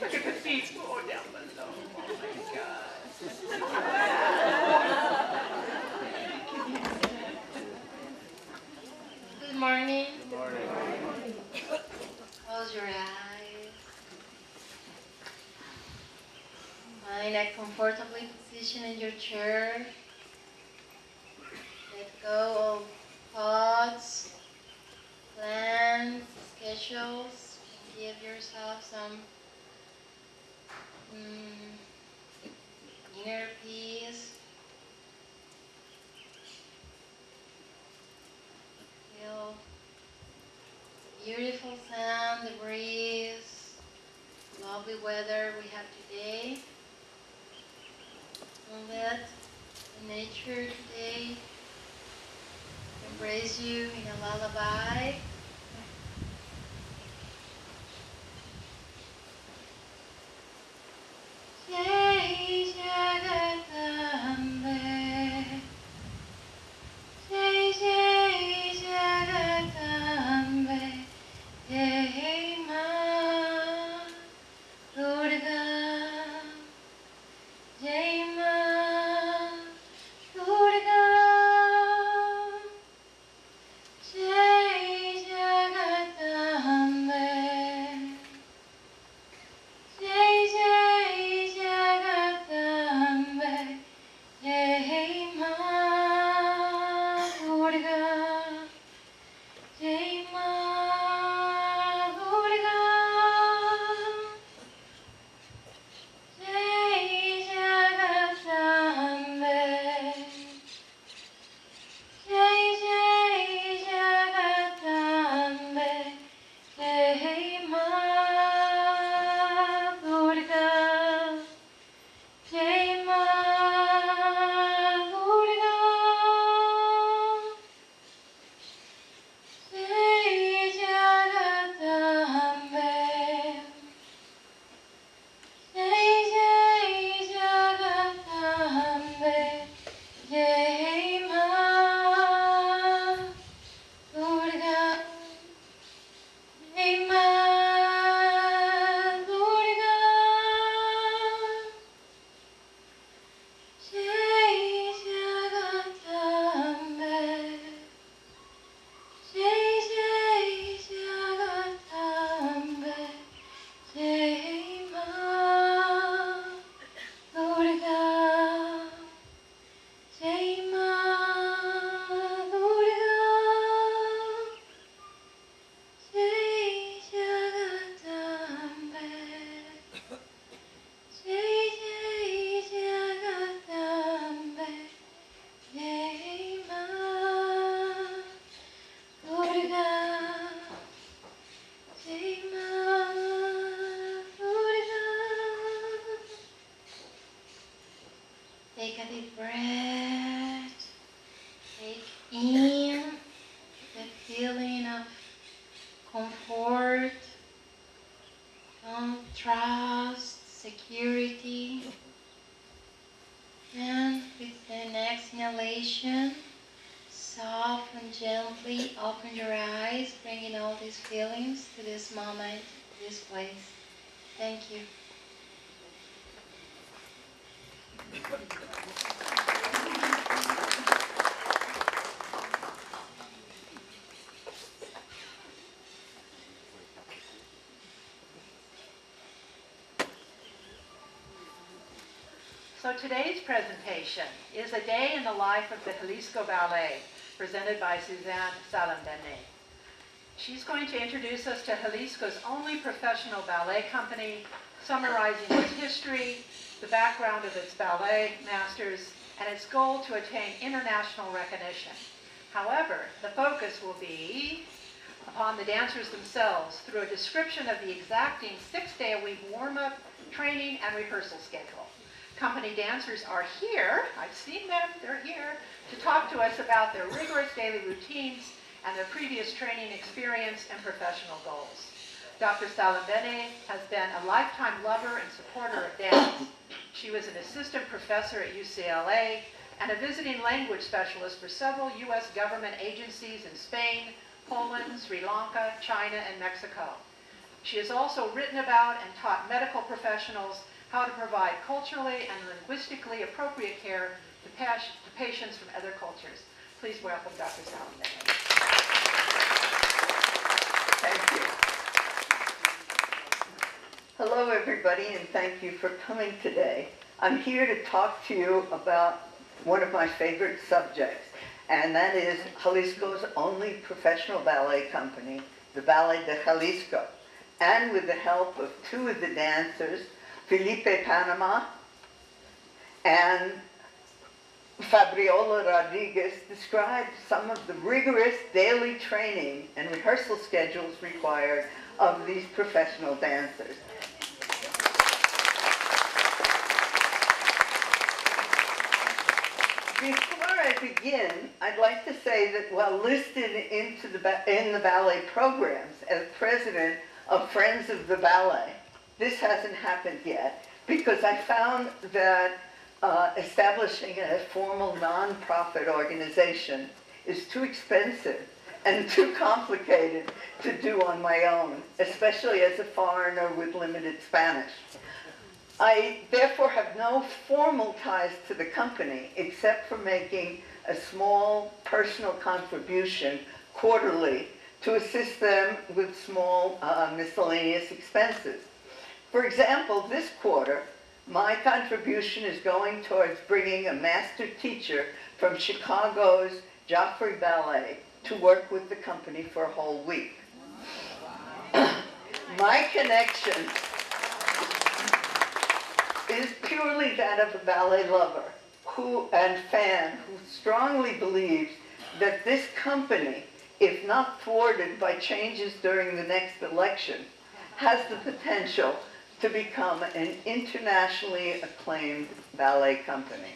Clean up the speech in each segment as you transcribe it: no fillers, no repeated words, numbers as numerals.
Look at the feet going down below. Oh my God. Good morning. Good morning. Close your eyes. Find a comfortably position in your chair. Let go of thoughts, plans, schedules, and give yourself some inner peace. Feel the beautiful sound, the breeze, lovely weather we have today. And let the nature today embrace you in a lullaby. Jai Jagatambe, Jai Jai Jagatambe, Jai Ma Durga, Jai Ma Durga, Jai Jagatambe, Jai Jai Jagatambe, Jai Ma Durga, Jai Ma Durga, Jai Jagatambe, Jai Jai Jagatambe, Jai Ma Durga, Jai Ma Durga, Jai Jagatambe, Jai Jai Jagatambe, Jai Ma Durga, Jai Ma Durga, Jai Jagatambe, Jai Jai Jagatambe, Jai Ma Durga, Jai Ma Durga, Jai Jagatambe, Jai Jai Jagatambe, Jai Ma Durga, Jai Ma Durga. Take a deep breath. Take in the feeling of comfort, trust, security. And with the next inhalation, soft and gently open your eyes, bringing all these feelings to this moment, this place. Thank you. So today's presentation is a day in the life of the Jalisco Ballet, presented by Suzanne Salimbene. She's going to introduce us to Jalisco's only professional ballet company, summarizing its history, the background of its ballet masters, and its goal to attain international recognition. However, the focus will be upon the dancers themselves through a description of the exacting 6-day-a-week warm-up, training, and rehearsal schedule. Company dancers are here, I've seen them, they're here, to talk to us about their rigorous daily routines and their previous training experience and professional goals. Dr. Salimbene has been a lifetime lover and supporter of dance. She was an assistant professor at UCLA and a visiting language specialist for several U.S. government agencies in Spain, Poland, Sri Lanka, China, and Mexico. She has also written about and taught medical professionals how to provide culturally and linguistically appropriate care to patients from other cultures. Please welcome Dr. Salimbene. Thank you. Hello, everybody, and thank you for coming today. I'm here to talk to you about one of my favorite subjects, and that is Jalisco's only professional ballet company, the Ballet de Jalisco, and with the help of two of the dancers, Felipe Panama and Fabriola Rodriguez, described some of the rigorous daily training and rehearsal schedules required of these professional dancers. Before I begin, I'd like to say that while listed in the ballet programs as president of Friends of the Ballet, this hasn't happened yet because I found that establishing a formal nonprofit organization is too expensive and too complicated to do on my own, especially as a foreigner with limited Spanish. I therefore have no formal ties to the company except for making a small personal contribution quarterly to assist them with small miscellaneous expenses. For example, this quarter, my contribution is going towards bringing a master teacher from Chicago's Joffrey Ballet to work with the company for a whole week. My connection is purely that of a ballet lover and fan who strongly believes that this company, if not thwarted by changes during the next election, has the potential to become an internationally acclaimed ballet company.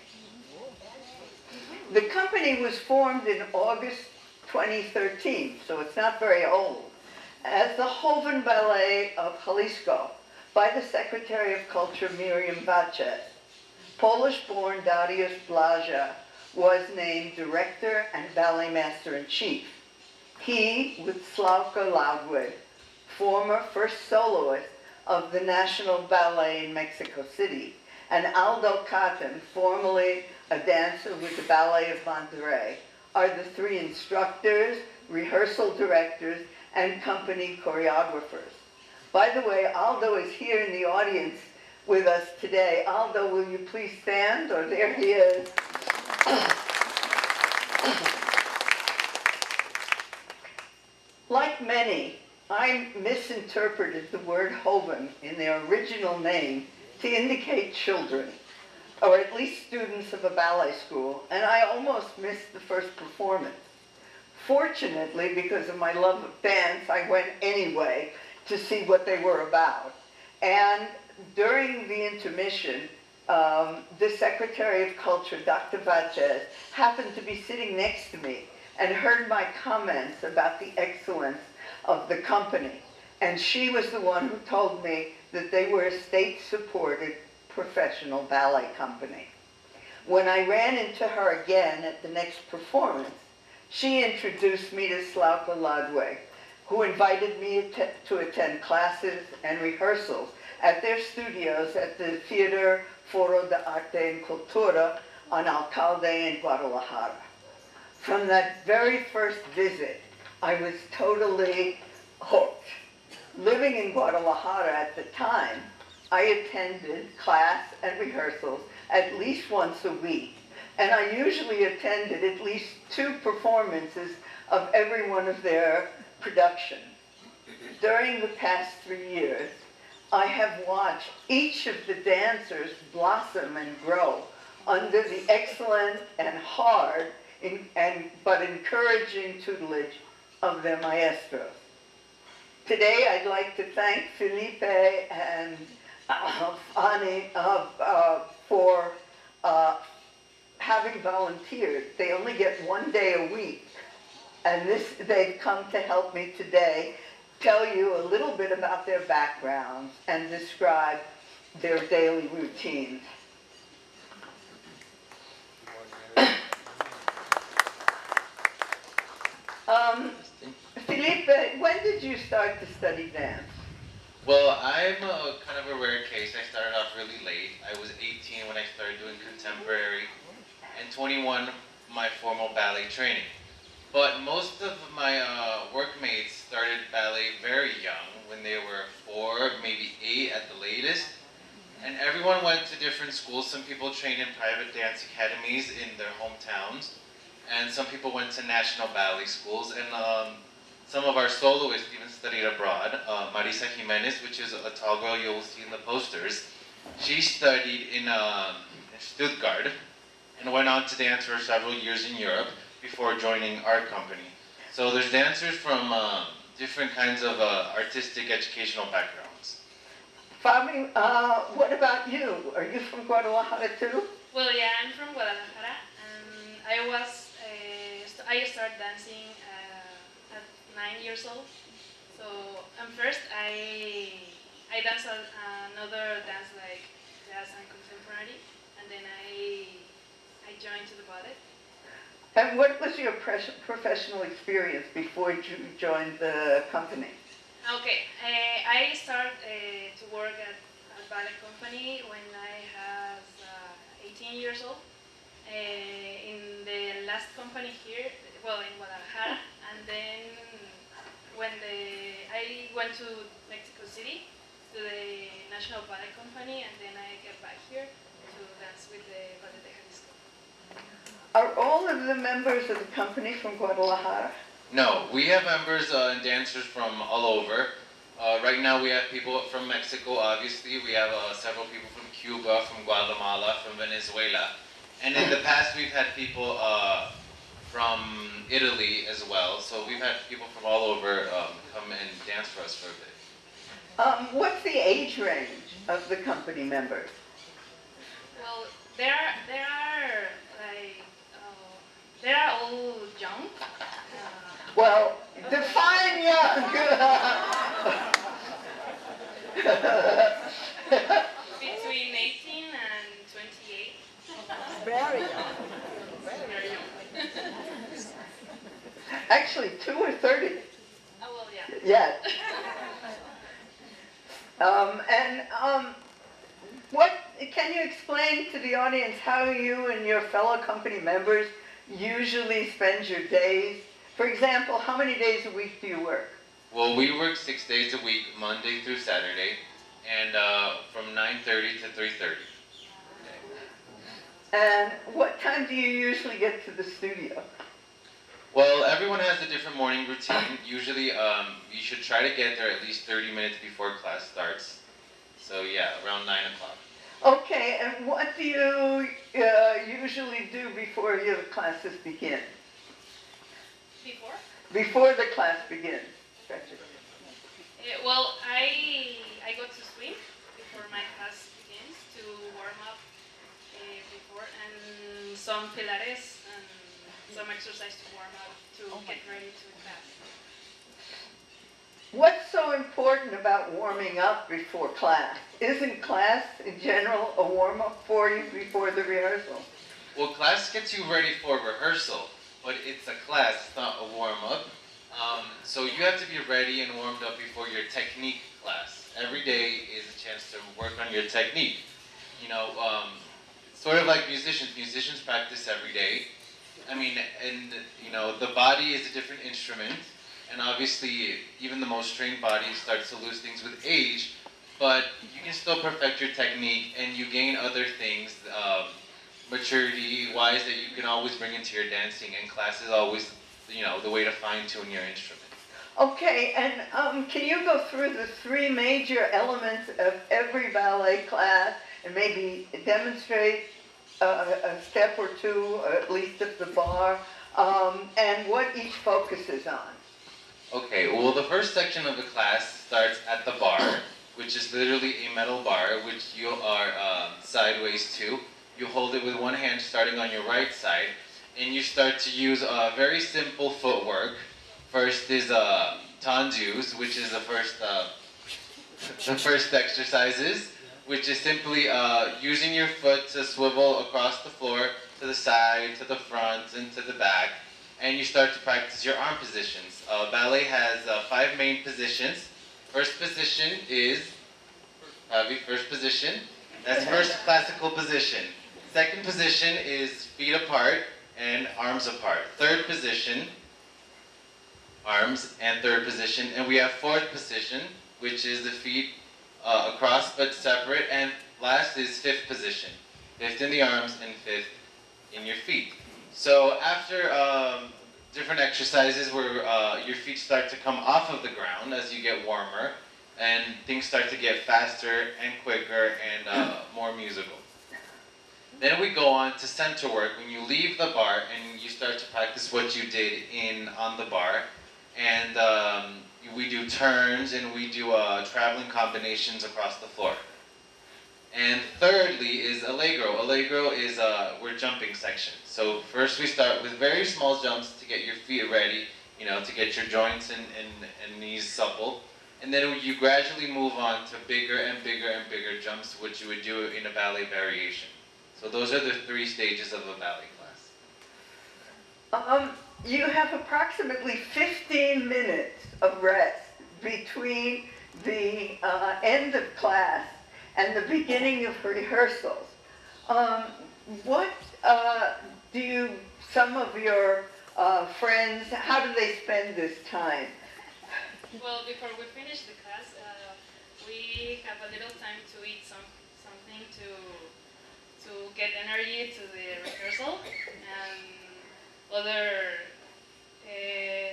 The company was formed in August 2013, so it's not very old, as the Joven Ballet of Jalisco by the Secretary of Culture Miriam Vachez. Polish-born Dariusz Blaża was named director and ballet master-in-chief. He, with Slavko Loudwood, former first soloist of the National Ballet in Mexico City, and Aldo Cotton, formerly a dancer with the Ballet of Monterrey, are the three instructors, rehearsal directors, and company choreographers. By the way, Aldo is here in the audience with us today. Aldo, will you please stand? Or there he is. Like many, I misinterpreted the word Joven in their original name to indicate children, or at least students of a ballet school, and I almost missed the first performance. Fortunately, because of my love of dance, I went anyway to see what they were about. And during the intermission, the Secretary of Culture, Dr. Vachez, happened to be sitting next to me and heard my comments about the excellence of the company. And she was the one who told me that they were a state-supported professional ballet company. When I ran into her again at the next performance, she introduced me to Slavko Loudwood, who invited me to attend classes and rehearsals at their studios at the Theater Foro de Arte y Cultura on Alcalde in Guadalajara. From that very first visit, I was totally hooked. Living in Guadalajara at the time, I attended class and rehearsals at least once a week, and I usually attended at least 2 performances of every one of their productions. During the past 3 years, I have watched each of the dancers blossom and grow under the excellent and hard but encouraging tutelage of their maestros. Today, I'd like to thank Felipe and Ani for having volunteered. They only get 1 day a week, and they've come to help me today tell you a little bit about their backgrounds and describe their daily routines. Felipe, when did you start to study dance? Well, I'm a kind of a rare case. I started off really late. I was 18 when I started doing contemporary, and 21 my formal ballet training. But most of my workmates started ballet very young, when they were 4, maybe 8 at the latest. And everyone went to different schools. Some people trained in private dance academies in their hometowns, and some people went to national ballet schools. And some of our soloists even studied abroad. Marisa Jimenez, which is a tall girl you'll see in the posters, she studied in Stuttgart and went on to dance for several years in Europe before joining our company. So there's dancers from different kinds of artistic educational backgrounds. Fabi, what about you? Are you from Guadalajara too? Well, yeah, I'm from Guadalajara, and I started dancing at 9 years old. So first I danced another dance like jazz and contemporary, and then I joined to the ballet. And what was your professional experience before you joined the company? Okay, I started to work at a ballet company when I was 18 years old. In the last company here, well, in Guadalajara, and then I went to Mexico City to the National Ballet Company, and then I get back here to dance with the Ballet de Jalisco. Are all of the members of the company from Guadalajara? No, we have members and dancers from all over. Right now we have people from Mexico, obviously. We have several people from Cuba, from Guatemala, from Venezuela. And in the past we've had people from Italy as well. So we've had people from all over come and dance for us for a bit. What's the age range of the company members? Well, there are like they are all young. Well, define young. Between 18 and 28. Very young. Very young. Actually, 2 or 30 Oh, well, yeah. yet. What can you explain to the audience how you and your fellow company members usually spend your days? For example, how many days a week do you work? Well, we work 6 days a week, Monday through Saturday, and from 9:30 to 3:30. And what time do you usually get to the studio? Well, everyone has a different morning routine. Usually, you should try to get there at least 30 minutes before class starts. So yeah, around 9 o'clock. Okay, and what do you usually do before your classes begin? Before? Before the class begins? Well, I go to swim before my class begins to warm up before, and some Pilates and some exercise to warm up to get ready to class. What's so important about warming up before class? Isn't class in general a warm-up for you before the rehearsal? Well, class gets you ready for rehearsal, but it's a class, it's not a warm-up. So you have to be ready and warmed up before your technique class. Every day is a chance to work on your technique. You know, sort of like musicians. Musicians practice every day. I mean, and you know, the body is a different instrument, and obviously, even the most trained body starts to lose things with age. But you can still perfect your technique, and you gain other things, maturity-wise, that you can always bring into your dancing. And class is always, you know, the way to fine-tune your instrument. Okay, and can you go through the 3 major elements of every ballet class and maybe demonstrate a step or 2, or at least at the bar, and what each focuses on? Okay, well, the first section of the class starts at the bar, which is literally a metal bar, which you are sideways to. You hold it with one hand starting on your right side, and you start to use very simple footwork. First is tendus, which is the first exercises, which is simply using your foot to swivel across the floor, to the side, to the front, and to the back. And you start to practice your arm positions. Ballet has 5 main positions. First position is, first position. That's first classical position. Second position is feet apart and arms apart. Third position, arms and third position. And we have fourth position, which is the feet across but separate. And last is fifth position. Fifth in the arms and fifth in your feet. So after different exercises where your feet start to come off of the ground as you get warmer, and things start to get faster and quicker and more musical. Then we go on to center work when you leave the bar and you start to practice what you did on the bar. And we do turns and we do traveling combinations across the floor. And thirdly is Allegro. Allegro is we're jumping section. So first we start with very small jumps to get your feet ready, to get your joints and knees supple. And then you gradually move on to bigger and bigger and bigger jumps, which you would do in a ballet variation. So those are the 3 stages of a ballet class. You have approximately 15 minutes of rest between the end of class and the beginning of rehearsals. What do some of your friends, how do they spend this time? Well, before we finish the class, we have a little time to eat something to get energy to the rehearsal, and other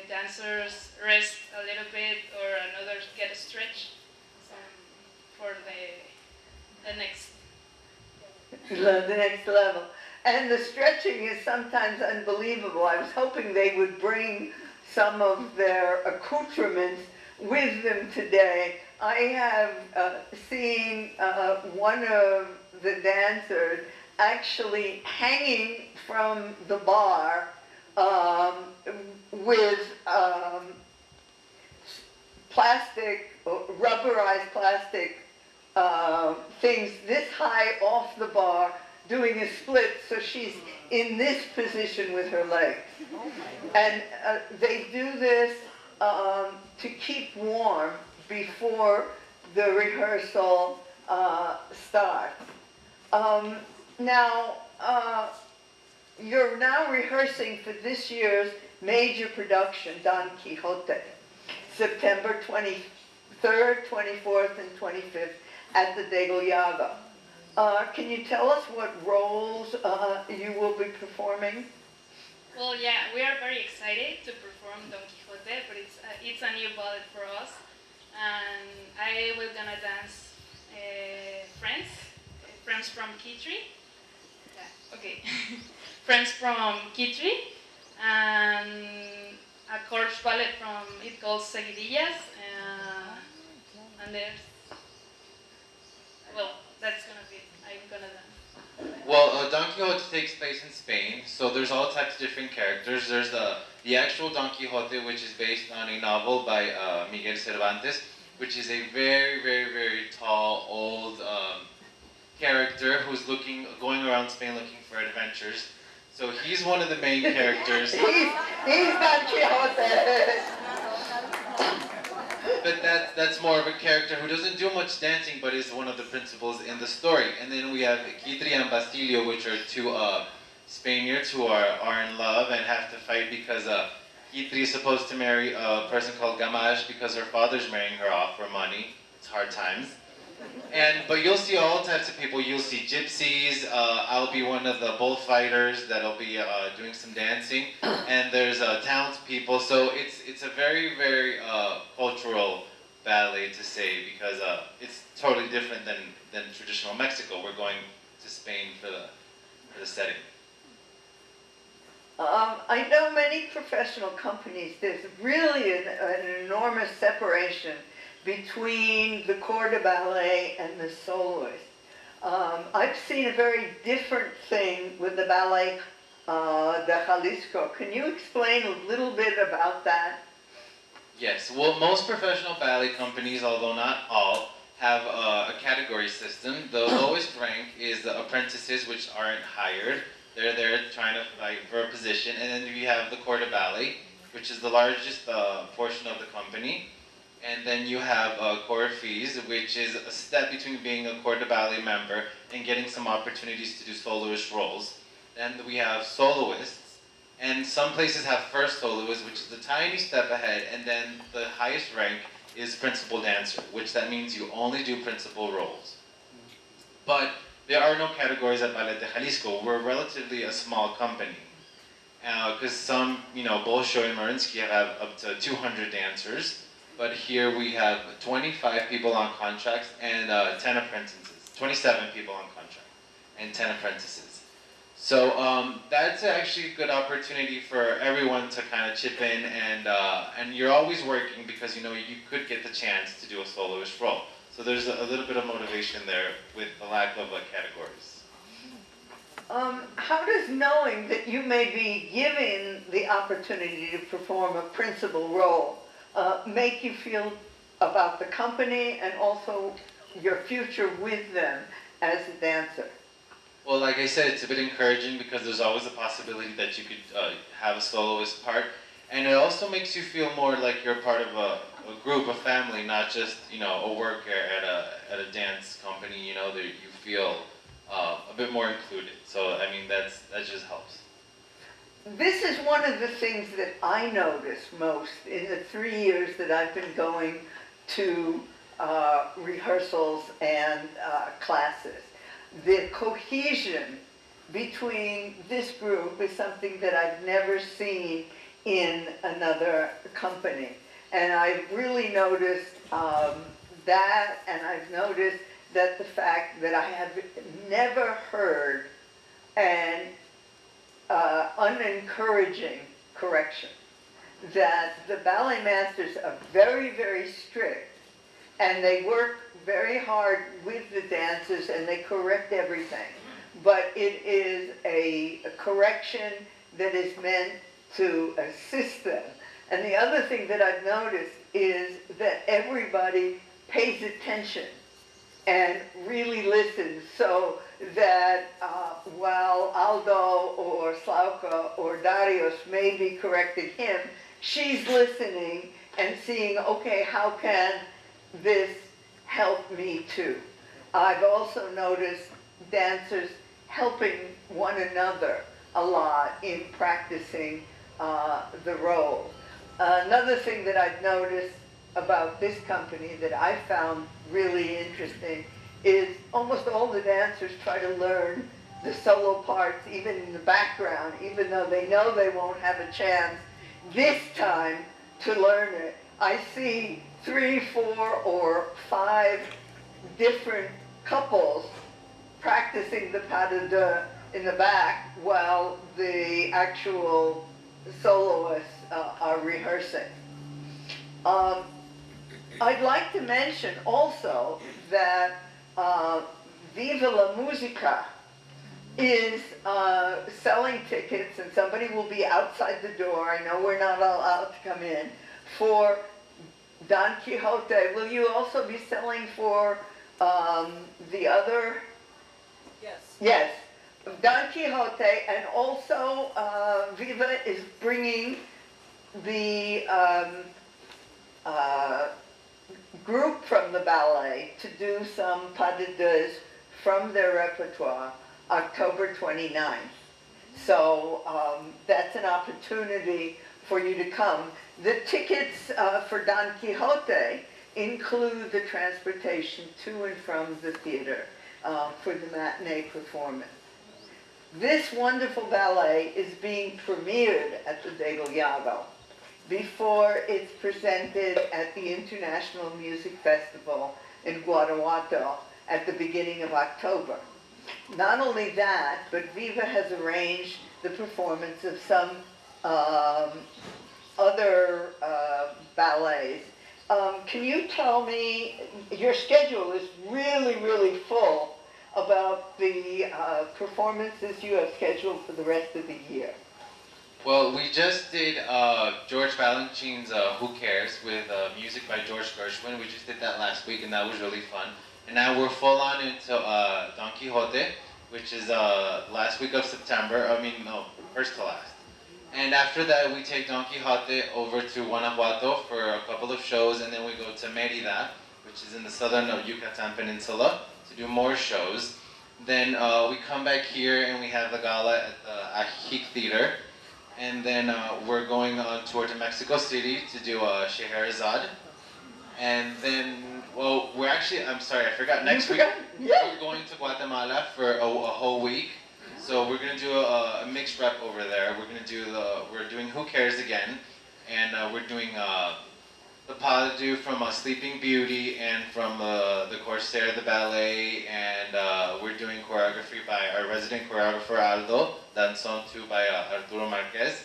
dancers rest a little bit, or another get a stretch for the next. The next level. And the stretching is sometimes unbelievable. I was hoping they would bring some of their accoutrements with them today. I have seen one of the dancers actually hanging from the bar with rubberized plastic things this high off the bar, doing a split, so she's in this position with her legs. And they do this to keep warm before the rehearsal starts. Now, you're now rehearsing for this year's major production, Don Quixote, September 23rd, 24th, and 25th at the Degollado. Can you tell us what roles you will be performing? Well, yeah, we are very excited to perform Don Quixote, but it's a new ballet for us, and I will gonna dance Friends from Kitri. Yeah, okay. Friends from Kitri, and a chorus ballet from it called Seguidillas, and there's, well, that's gonna be, I'm gonna dance. Well, Don Quixote takes place in Spain, so there's all types of different characters. There's the actual Don Quixote, which is based on a novel by Miguel Cervantes, which is a very, very, very tall, old character who's going around Spain looking for adventures. So he's one of the main characters. He's Don Quixote. But that's more of a character who doesn't do much dancing, but is one of the principals in the story. And then we have Kitri and Basilio, which are two Spaniards who are in love and have to fight because Kitri is supposed to marry a person called Gamache because her father's marrying her off for money. It's hard times. But you'll see all types of people. You'll see gypsies. I'll be one of the bullfighters that'll be doing some dancing. And there's townspeople. So it's a very, very cultural ballet to say, because it's totally different than traditional Mexico. We're going to Spain for the setting. I know many professional companies, there's really an enormous separation between the corps de ballet and the soloist. I've seen a very different thing with the Ballet de Jalisco. Can you explain a little bit about that? Yes, well, most professional ballet companies, although not all, have a category system. The lowest rank is the apprentices, which aren't hired. They're there trying to fight for a position. And then you have the corps de ballet, which is the largest portion of the company. And then you have corps fees, which is a step between being a corps de ballet member and getting some opportunities to do soloist roles. Then we have soloists, and some places have first soloist, which is a tiny step ahead, and then the highest rank is principal dancer, which that means you only do principal roles. But there are no categories at Ballet de Jalisco. We're relatively a small company. Because some, Bolshoi and Marinsky have up to 200 dancers, but here we have 25 people on contracts and 10 apprentices, 27 people on contract and 10 apprentices. So that's actually a good opportunity for everyone to kind of chip in, and you're always working because you could get the chance to do a soloist role. So there's a little bit of motivation there with the lack of categories. How does knowing that you may be given the opportunity to perform a principal role make you feel about the company and also your future with them as a dancer? Well, like I said, it's a bit encouraging because there's always a possibility that you could have a soloist part. And it also makes you feel more like you're part of a group, a family, not just, a worker at a dance company, that you feel a bit more included. So, I mean, that just helps. This is one of the things that I notice most in the 3 years that I've been going to rehearsals and classes. The cohesion between this group is something that I've never seen in another company. And I've really noticed that, and I've noticed that the fact that I have never heard an unencouraging correction. That the ballet masters are very, very strict, and they work very hard with the dancers, and they correct everything. But it is a correction that is meant to assist them. And the other thing that I've noticed is that everybody pays attention and really listens, so that while Aldo or Slauka or Darius may be correcting him, she's listening and seeing, okay, how can this help me too? I've also noticed dancers helping one another a lot in practicing the role. Another thing that I've noticed about this company that I found really interesting is almost all the dancers try to learn the solo parts, even in the background, even though they know they won't have a chance this time to learn it. I see 3, 4, or 5 different couples practicing the pas de deux in the back while the actual soloists are rehearsing. I'd like to mention also that Viva la Musica is selling tickets, and somebody will be outside the door, I know we're not allowed to come in, for Don Quixote. Will you also be selling for the other? Yes. Yes, Don Quixote, and also Viva is bringing the group from the ballet to do some pas de deux from their repertoire October 29th. So that's an opportunity for you to come. The tickets for Don Quixote include the transportation to and from the theater for the matinee performance. This wonderful ballet is being premiered at the Degollado before it's presented at the International Music Festival in Guanajuato at the beginning of October. Not only that, but Viva has arranged the performance of some other ballets. Can you tell me, your schedule is really, really full, about the performances you have scheduled for the rest of the year? Well, we just did George Balanchine's Who Cares with music by George Gershwin. We just did that last week, and that was really fun. And now we're full on into Don Quixote, which is last week of September. I mean, no, first to last. And after that, we take Don Quixote over to Guanajuato for a couple of shows, and then we go to Mérida, which is in the southern Yucatan Peninsula, to do more shows. Then we come back here and we have the gala at the Ajijic Theater. And then we're going on tour to Mexico City to do Scheherazade. And then, well, we're actually, I'm sorry, I forgot, next week we're going to Guatemala for a whole week. So we're going to do a mixed rep over there. We're doing Who Cares again. And we're doing the pas de deux from Sleeping Beauty and from the Corsair, the ballet, and we're doing choreography by our resident choreographer Aldo, Danzón 2 by Arturo Marquez.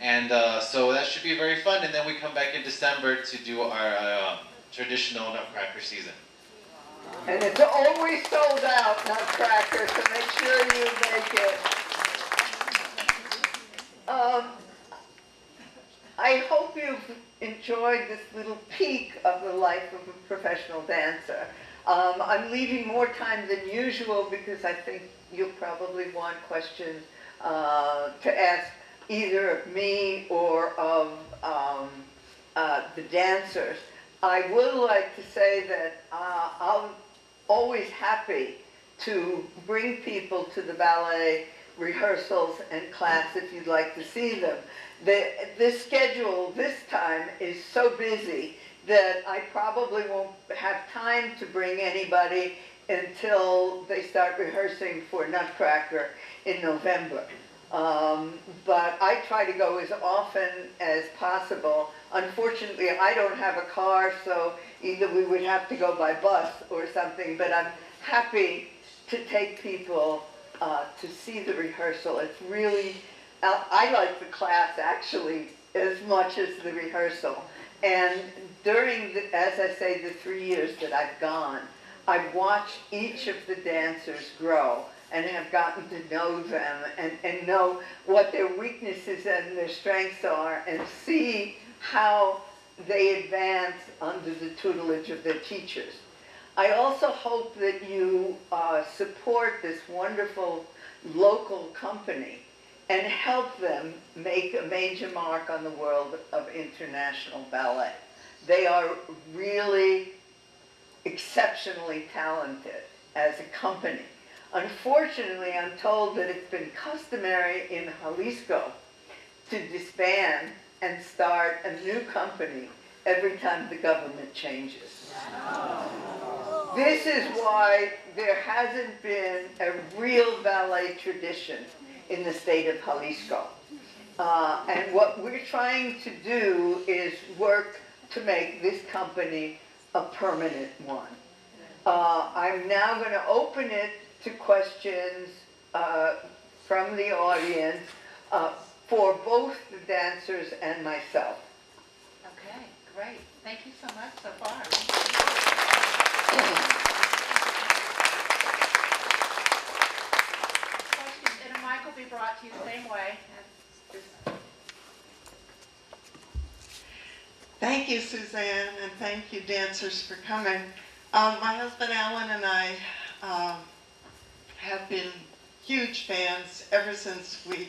And so that should be very fun, and then we come back in December to do our traditional Nutcracker season. And it's always sold out, Nutcracker, so make sure you make it. I hope you've enjoyed this little peek of the life of a professional dancer. I'm leaving more time than usual because I think you'll probably want questions to ask either of me or of the dancers. I would like to say that I'm always happy to bring people to the ballet rehearsals and class if you'd like to see them. The schedule this time is so busy that I probably won't have time to bring anybody until they start rehearsing for Nutcracker in November. But I try to go as often as possible. Unfortunately, I don't have a car, so either we would have to go by bus or something, but I'm happy to take people to see the rehearsal. It's really, I like the class actually as much as the rehearsal. And during, as I say, the 3 years that I've gone, I've watched each of the dancers grow and have gotten to know them and know what their weaknesses and their strengths are and see how they advance under the tutelage of their teachers. I also hope that you support this wonderful local company and help them make a major mark on the world of international ballet. They are really exceptionally talented as a company. Unfortunately, I'm told that it's been customary in Jalisco to disband and start a new company every time the government changes. This is why there hasn't been a real ballet tradition in the state of Jalisco. And what we're trying to do is work to make this company a permanent one. I'm now going to open it to questions from the audience for both the dancers and myself. Okay, great. Thank you so much so far. Questions, and a mic will be brought to you the same way. Thank you, Suzanne, and thank you, dancers, for coming. My husband Alan and I have been huge fans ever since we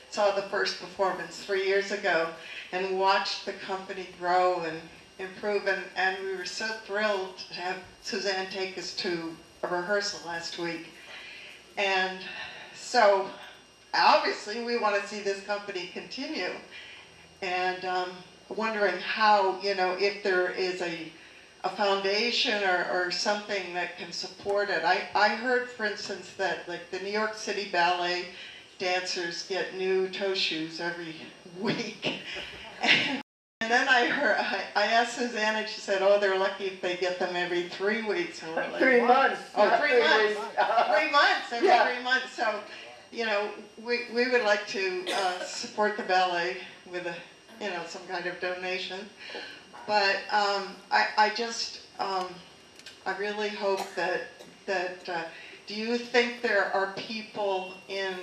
saw the first performance 3 years ago and watched the company grow and improve, and we were so thrilled to have Suzanne take us to a rehearsal last week. And so obviously we want to see this company continue, and wondering how, if there is a foundation or something that can support it. I heard, for instance, that like the New York City Ballet dancers get new toe shoes every week. And then I asked Suzanne, and she said, oh, they're lucky if they get them every 3 weeks. And we're like, 3 months. Oh, 3 months. 3 months, every Yeah. 3 months. So, we would like to support the ballet with some kind of donation. But I really hope that do you think there are people in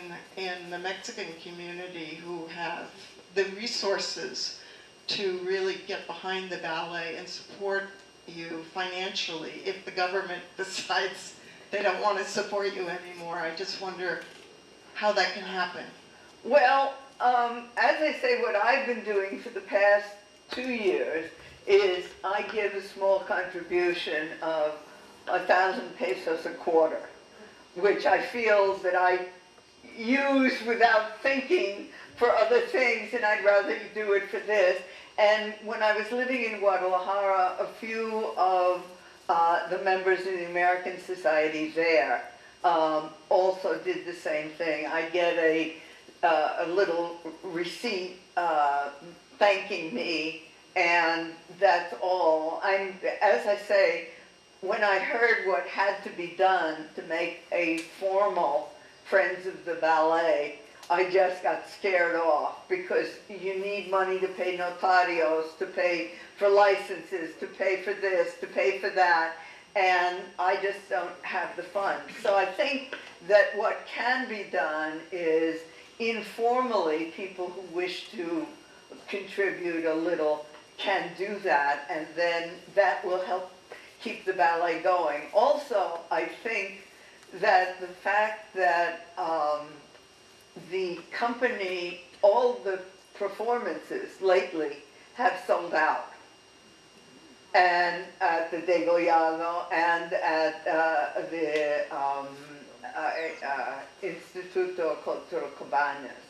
the Mexican community who have the resources to really get behind the ballet and support you financially if the government decides they don't want to support you anymore? I just wonder how that can happen. Well, as I say, what I've been doing for the past 2 years is I give a small contribution of 1,000 pesos a quarter, which I feel that I use without thinking for other things, and I'd rather do it for this. And when I was living in Guadalajara, a few of the members of the American Society there also did the same thing. I get a little receipt thanking me, and that's all. As I say, when I heard what had to be done to make a formal Friends of the Ballet, I just got scared off, because you need money to pay notarios, to pay for licenses, to pay for this, to pay for that, and I just don't have the funds. So I think that what can be done is informally, people who wish to contribute a little can do that, and then that will help keep the ballet going. Also, I think that the fact that the company, all the performances lately have sold out, and at the Degollado and at the Instituto Cultural Cabañas.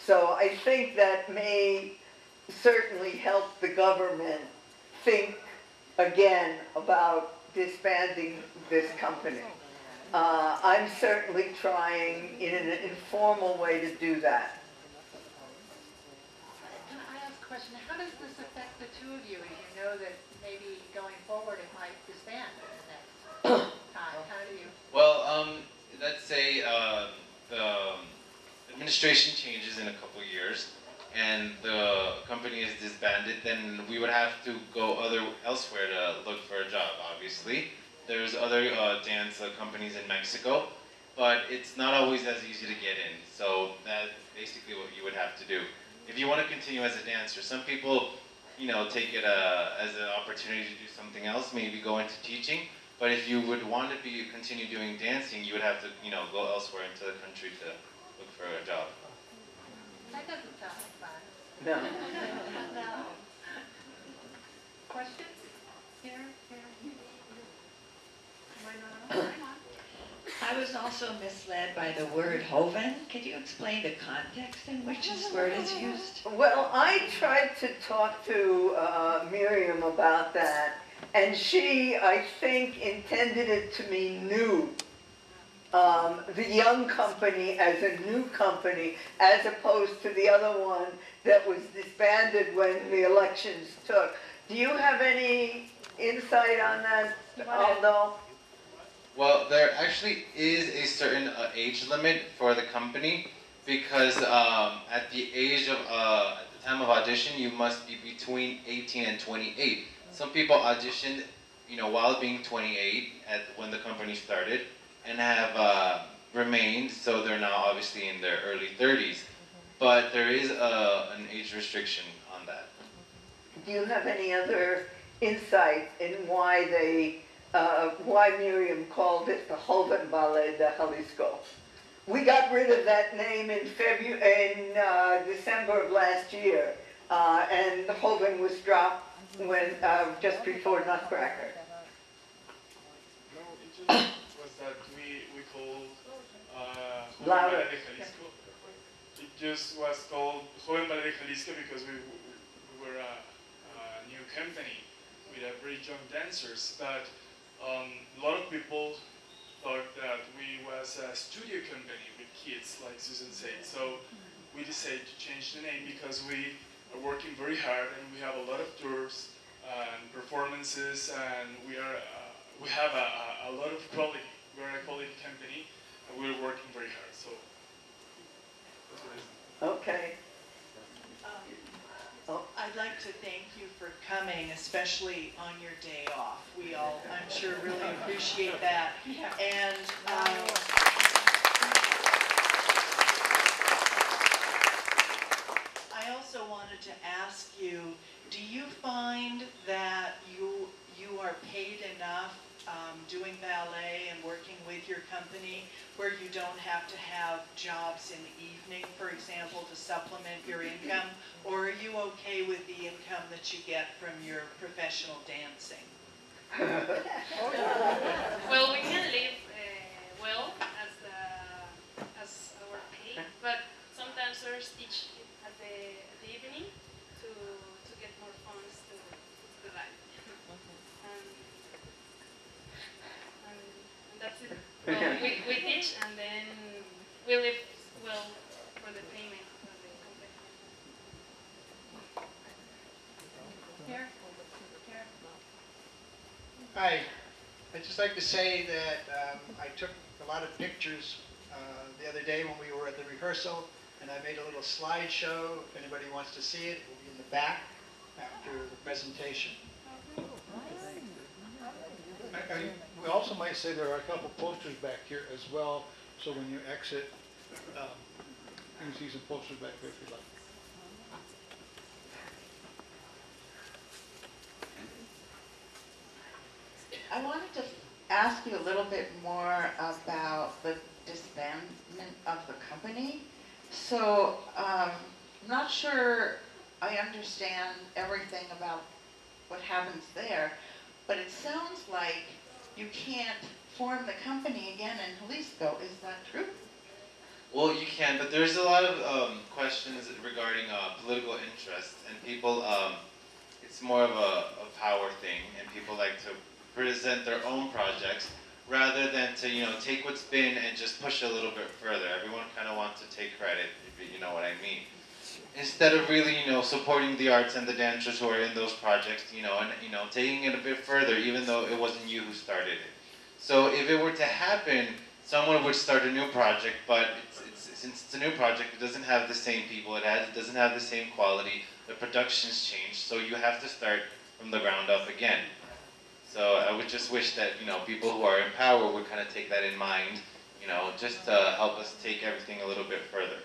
So I think that may certainly help the government think again about disbanding this company. I'm certainly trying in an informal way to do that. Can I ask a question? How does this affect the two of you, as you know that maybe going forward it might disband the next time? How do you? Well, let's say the administration changes in a couple years, and the company is disbanded, then we would have to go elsewhere to look for a job, obviously. There's other dance companies in Mexico, but it's not always as easy to get in. So that's basically what you would have to do. If you want to continue as a dancer, some people, take it as an opportunity to do something else, maybe go into teaching. But if you would want to continue doing dancing, you would have to, go elsewhere into the country to look for a job. That doesn't sound fun. No. No. Questions? Here. I was also misled by the word hoven. Could you explain the context in which this word is used? Well, I tried to talk to Miriam about that, and she, I think, intended it to mean new. The young company as a new company, as opposed to the other one that was disbanded when the elections took. Do you have any insight on that, Aldo? Well, there actually is a certain age limit for the company, because at the time of audition, you must be between 18 and 28. Some people auditioned, while being 28 when the company started, and have remained, so they're now obviously in their early 30s. But there is an age restriction on that. Do you have any other insight in why Miriam called it the Joven Ballet de Jalisco? We got rid of that name in December of last year, and the Joven was dropped just before Nutcracker. Was that we called Joven Louder. Ballet de Jalisco. It just was called Joven Ballet de Jalisco because we were a new company with a very young dancers, but a lot of people thought that we was a studio company with kids, like Susan said. So we decided to change the name because we are working very hard and we have a lot of tours and performances, and we have a lot of quality. We're a quality company and we're working very hard. So that's what it is. Okay. I'd like to thank you for coming, especially on your day off. We all, I'm sure, really appreciate that. And I also wanted to ask you, do you find that you are paid enough doing ballet and working with your company company where you don't have to have jobs in the evening, for example, to supplement your income? Or are you okay with the income that you get from your professional dancing? Well, we can live well as our pay, but sometimes there's teach at the evening to get more funds to the life. And that's it. Well, we teach and then we live well for the payment for the company. Here? Here? Hi, I'd just like to say that I took a lot of pictures the other day when we were at the rehearsal, and I made a little slideshow. If anybody wants to see it, it will be in the back after the presentation. We also might say there are a couple posters back here as well, so when you exit, you can see some posters back there if you like. I wanted to ask you a little bit more about the disbandment of the company. So, I'm not sure I understand everything about what happens there, but it sounds like you can't form the company again in Jalisco. Is that true? Well, you can, but there's a lot of questions regarding political interest, and people, it's more of a power thing, and people like to present their own projects rather than to, take what's been and just push a little bit further. Everyone kind of wants to take credit, if you know what I mean. Instead of really, supporting the arts and the dancers who are in those projects, and taking it a bit further, even though it wasn't you who started it. So if it were to happen, someone would start a new project, but since it's a new project, it doesn't have the same people it doesn't have the same quality, the production's changed, so you have to start from the ground up again. So I would just wish that, people who are in power would kind of take that in mind, just to help us take everything a little bit further.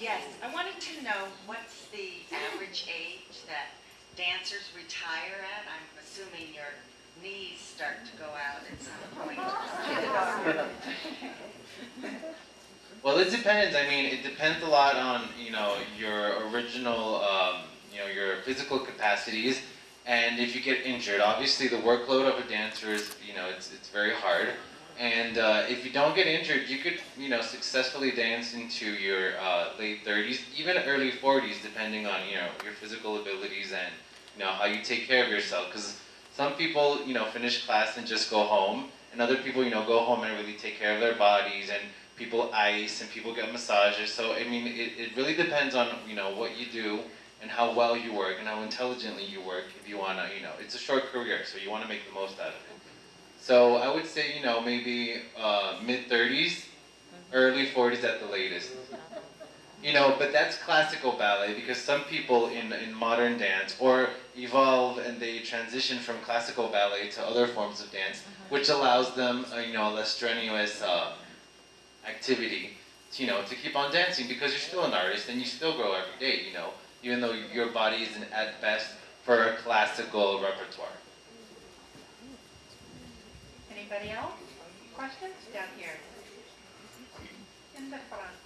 Yes, I wanted to know what's the average age that dancers retire at? I'm assuming your knees start to go out at some point. Well, it depends. I mean, it depends a lot on, your original, your physical capacities, and if you get injured. Obviously, the workload of a dancer is, it's very hard. And if you don't get injured, you could, successfully dance into your late 30s, even early 40s, depending on, your physical abilities and, how you take care of yourself. Because some people, finish class and just go home, and other people, go home and really take care of their bodies, and people ice, and people get massages. So, I mean, it really depends on, what you do and how well you work and how intelligently you work if you want to, it's a short career, so you want to make the most out of it. So I would say, maybe mid-30s, early 40s at the latest. But that's classical ballet, because some people in modern dance or evolve and they transition from classical ballet to other forms of dance, which allows them, a less strenuous activity, to keep on dancing, because you're still an artist and you still grow every day, even though your body isn't at best for a classical repertoire. Anybody else? Questions? Down here. In the front.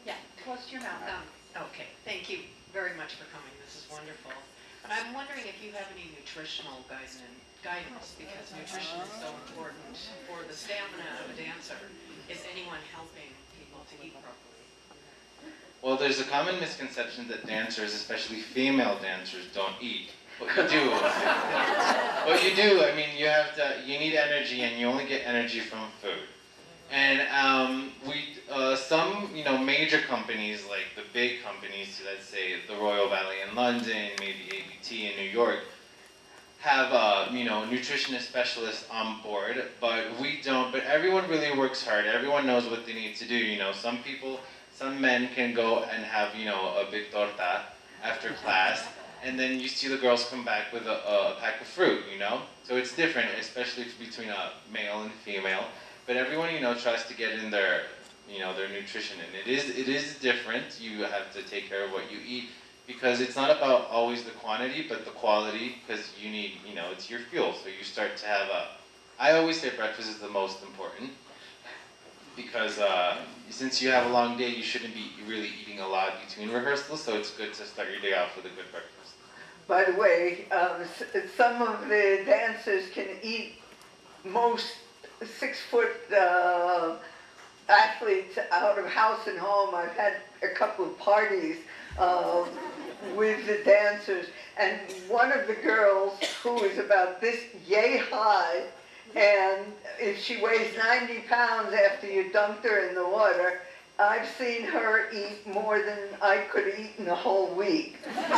Yeah, close to your mouth. Okay, thank you very much for coming. This is wonderful. But I'm wondering if you have any nutritional guidance, because nutrition is so important for the stamina of a dancer. Is anyone helping people to eat properly? Well, there's a common misconception that dancers, especially female dancers, don't eat. But you do. What you do, I mean, you need energy, and you only get energy from food. And some, major companies, like the big companies, let's say the Royal Ballet in London, maybe ABT in New York, have, nutritionist specialists on board, but we don't. But everyone really works hard. Everyone knows what they need to do. Some men can go and have, a big torta after class, and then you see the girls come back with a pack of fruit, So it's different, especially between a male and female. But everyone, tries to get in their their nutrition. And it is different. You have to take care of what you eat because it's not about always the quantity, but the quality, because you need, it's your fuel. So you start to have I always say breakfast is the most important because since you have a long day, you shouldn't be really eating a lot between rehearsals, so it's good to start your day off with a good breakfast. By the way, some of the dancers can eat most 6-foot athletes out of house and home. I've had a couple of parties with the dancers, and one of the girls who is about this yay high, and if she weighs 90 pounds after you dumped her in the water, I've seen her eat more than I could eat in a whole week.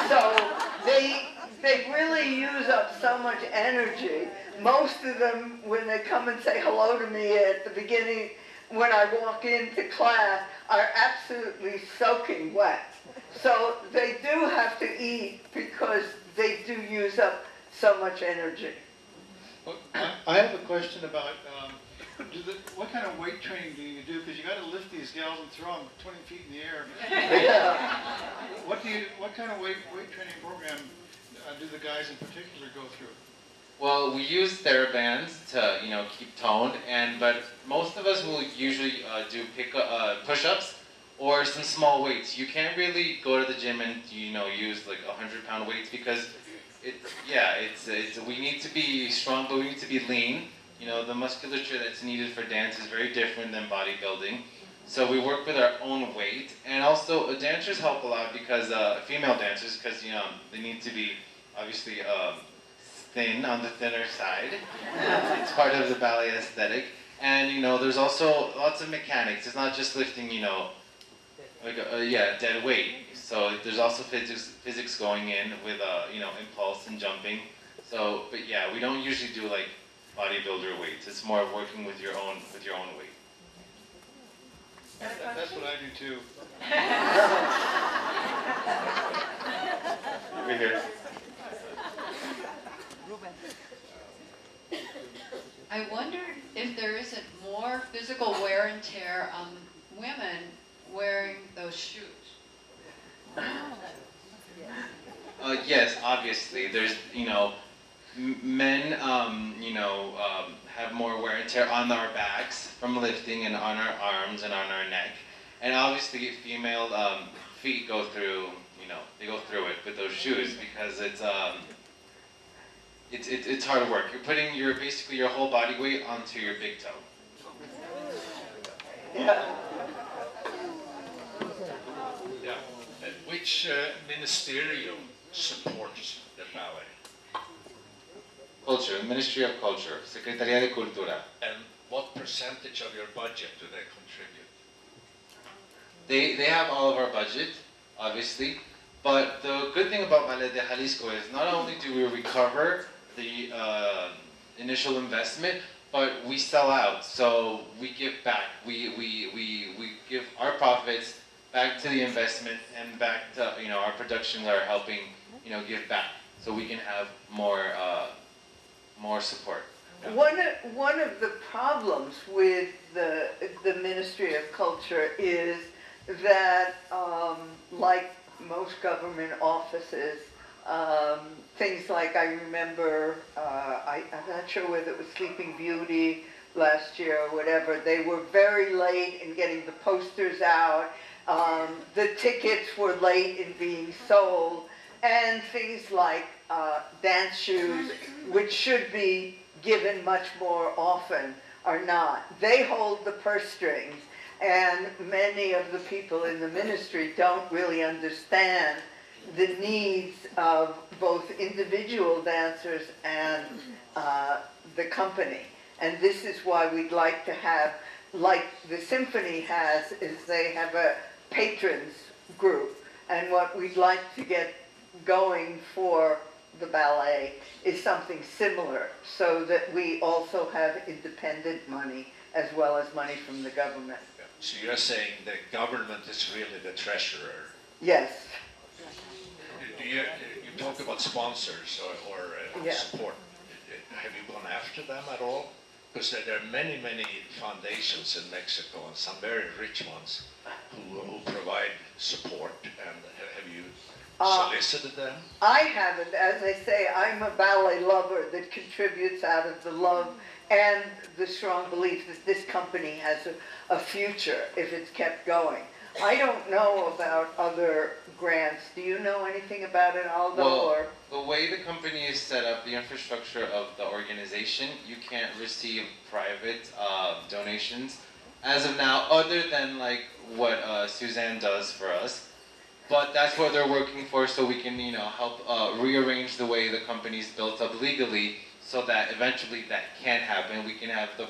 So they really use up so much energy. Most of them, when they come and say hello to me at the beginning, when I walk into class, are absolutely soaking wet. So they do have to eat because they do use up so much energy. Well, I have a question about what kind of weight training do you do? Because you got to lift these gals and throw them 20 feet in the air. What kind of weight training program do the guys in particular go through? Well, we use TheraBands to keep toned, but most of us will usually do push-ups or some small weights. You can't really go to the gym and use like 100-pound weights because we need to be strong, but we need to be lean. The musculature that's needed for dance is very different than bodybuilding. So we work with our own weight, and also dancers help a lot because female dancers, because they need to be obviously thin on the thinner side. It's part of the ballet aesthetic, and there's also lots of mechanics. It's not just lifting dead weight. So there's also physics going in with impulse and jumping. So, but yeah, we don't usually do like bodybuilder weights. It's more working with your own weight. That's what I do too. Over here. I wonder if there isn't more physical wear and tear on women wearing those shoes. Yes, obviously. There's, men, have more wear and tear on our backs from lifting and on our arms and on our neck. And obviously female feet go through, they go through it with those shoes because it's hard work. You're putting basically your whole body weight onto your big toe. Yeah. Which ministerium supports the ballet? Culture, Ministry of Culture, Secretaría de Cultura. And what percentage of your budget do they contribute? They have all of our budget, obviously, but the good thing about Ballet de Jalisco is not only do we recover the initial investment, but we sell out, so we give back. We give our profits back to the investment and back to, our productions are helping, give back, so we can have more support. One of the problems with the Ministry of Culture is that, like most government offices, things like I remember, I'm not sure whether it was Sleeping Beauty last year or whatever, they were very late in getting the posters out. The tickets were late in being sold, and things like dance shoes, which should be given much more often, are not. They hold the purse strings, and many of the people in the ministry don't really understand the needs of both individual dancers and the company. And this is why we'd like to have, like the symphony has, is they have a patrons group. And what we'd like to get going for the ballet is something similar, so that we also have independent money as well as money from the government. So you're saying the government is really the treasurer? Yes. You talk about sponsors or support. Have you gone after them at all? Because there are many, many foundations in Mexico, and some very rich ones, who provide support. And have you solicited them? I haven't. As I say, I'm a ballet lover that contributes out of the love and the strong belief that this company has a future if it's kept going. I don't know about other grants. Do you know anything about it, Aldo? Well, the way the company is set up, the infrastructure of the organization, you can't receive private donations as of now, other than like what Suzanne does for us. But that's what they're working for, so we can, help rearrange the way the company's built up legally, so that eventually that can happen. We can have the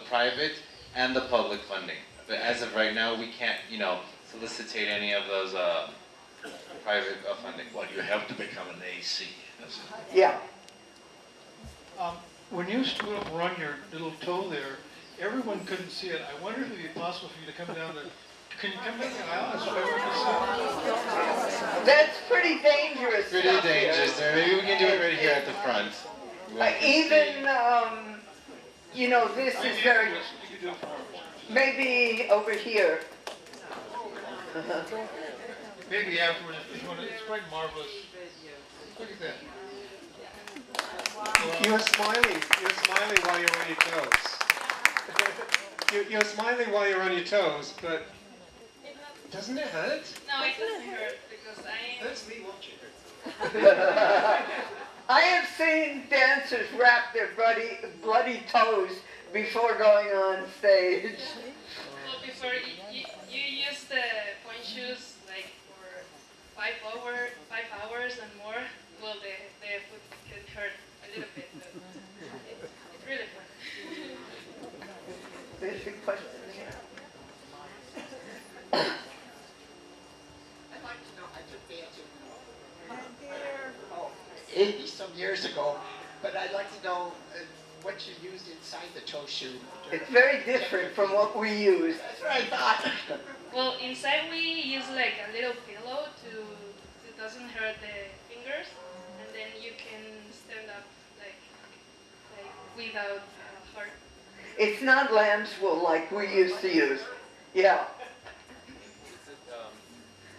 private and the public funding. But as of right now, we can't, solicitate any of those private funding. Well, you have to become an AC. Yeah. When you stood up and run your little toe there, everyone couldn't see it. I wonder if it'd be possible for you to come down the. Can you come down the aisle so everyone can see it? That's pretty dangerous. Pretty dangerous. Maybe we can do it right here at the front. This is very. Maybe over here. Maybe afterwards, if you want to. It's quite marvelous. Look at that. You're smiling. You're smiling while you're on your toes. You're smiling while you're on your toes, but doesn't it hurt? No, it doesn't hurt because It hurts me watching. I have seen dancers wrap their bloody toes before going on stage. Well, before you use the point shoes like for 5 hours and more. Well, the foot can hurt a little bit, but it's really fun. There's a question here. I'd like to know, I took dancing 80 some years ago, but I'd like to know what you used inside the toe shoe. It's very different from what we use. That's what I thought. Well, inside we use like a little pillow to it doesn't hurt the fingers, and then you can stand up like without hurt. It's not lamb's wool like we used to use. Yeah.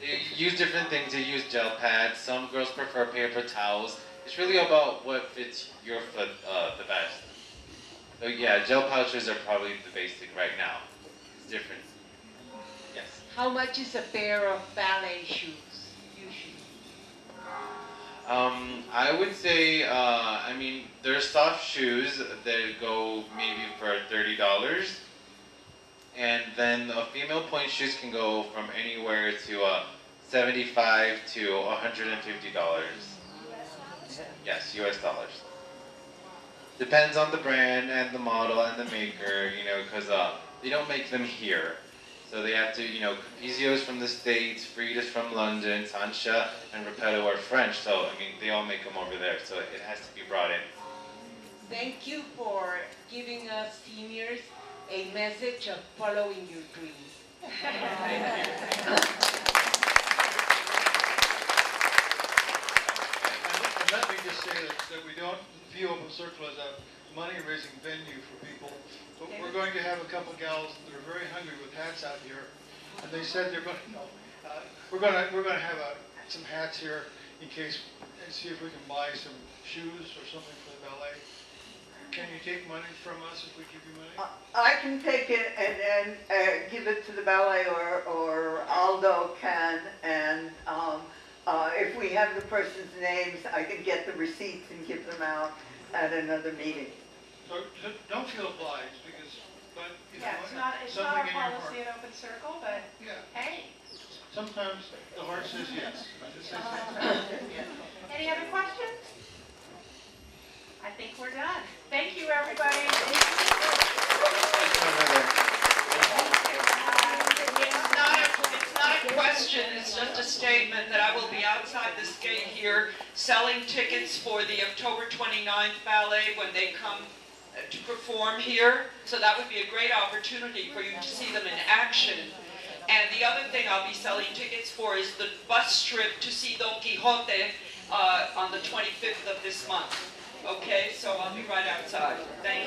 They use different things. They use gel pads. Some girls prefer paper towels. It's really about what fits your foot the best. So yeah, gel pouches are probably the basic right now. It's different. Yes. How much is a pair of ballet shoes, usually? I would say, there's soft shoes that go maybe for $30. And then female point shoes can go from anywhere to $75 to $150. Yes, US dollars. Depends on the brand and the model and the maker, because they don't make them here. So they have to, Capizio's from the States, Frida's from London, Sancha and Repetto are French. So, they all make them over there. So it has to be brought in. Thank you for giving us seniors a message of following your dreams. And let me just say that we don't view Open Circle as a money-raising venue for people. But we're going to have a couple gals that are very hungry with hats out here, and they said they're going to. We're going to have some hats here in case, and see if we can buy some shoes or something for the ballet. Can you take money from us if we give you money? I can take it and give it to the ballet, or Aldo can, and if we have the person's names, I can get the receipts and give them out at another meeting. So don't feel obliged, because, but if Yeah, you it's want not our something in your heart. policy at Open Circle, but hey. Sometimes the heart says yes. Just says yes. Any other questions? I think we're done. Thank you, everybody. It's not a question, it's just a statement that I will be outside this gate here selling tickets for the October 29th ballet when they come to perform here. So that would be a great opportunity for you to see them in action. And the other thing I'll be selling tickets for is the bus trip to see Don Quixote on the 25th of this month. Okay, so I'll be right outside. Thank you.